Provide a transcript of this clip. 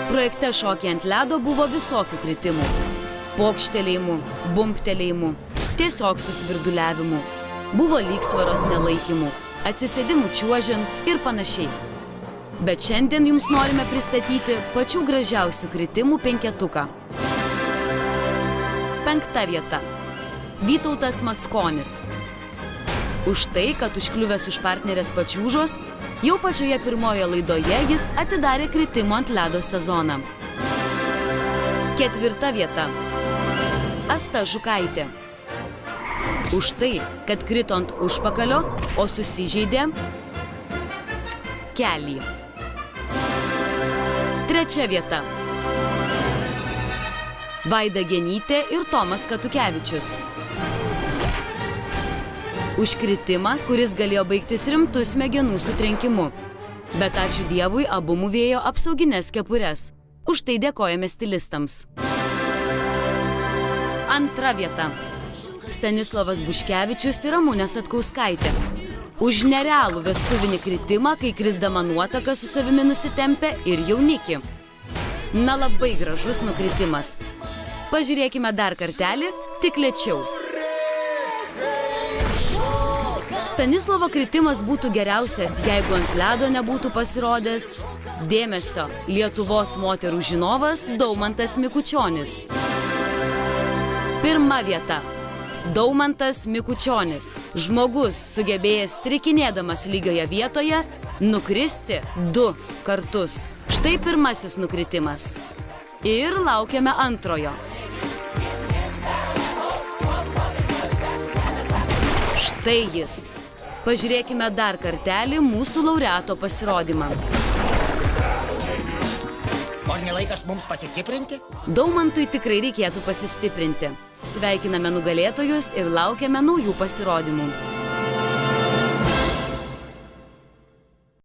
Projekte Šokiai ant ledo buvo visokių kritimų. Pokštelėjimų, bumptelėjimų, tiesiog susvirduliavimų. Buvo lygsvaros nelaikymų, atsisėdimų čiuožiant ir panašiai. Bet šiandien jums norime pristatyti pačių gražiausių kritimų penketuką. 5. vieta. Vytautas Mackonis. Už tai, kad užkliuvęs už partnerės pačiūžos, jau pačioje pirmoje laidoje jis atidarė kritimo ant ledo sezoną. 4. vieta. Asta Žukaitė. Už tai, kad krito ant užpakalio, o susižeidė kelį. 3. vieta. Vaida Genytė ir Tomas Katukevičius. Už kritimą, kuris galėjo baigtis rimtu smegenų sutrenkimu. Bet ačiū Dievui, abu mūvėjo apsaugines kepures. Už tai dėkojame stilistams. 2. vieta. Stanislovas Buškevičius ir Ramunė Satkauskaitė. Už nerealų vestuvinį kritimą, kai krisdama nuotaka su savimi nusitempė ir jaunikį. Na, labai gražus nukritimas. Pažiūrėkime dar kartelį, tik lėčiau. Stanislovo kritimas būtų geriausias, jeigu ant ledo nebūtų pasirodęs dėmesio Lietuvos moterų žinovas Daumantas Mikučionis. 1. vieta. Daumantas Mikučionis. Žmogus sugebėjęs trikinėdamas lygioje vietoje nukristi 2 kartus. Štai pirmasis nukritimas. Ir laukiame antrojo. Štai jis. Pažiūrėkime dar kartelį mūsų laureato pasirodymą. Ar nelaikas mums pasistiprinti? Daumantui tikrai reikėtų pasistiprinti. Sveikiname nugalėtojus ir laukiame naujų pasirodymų.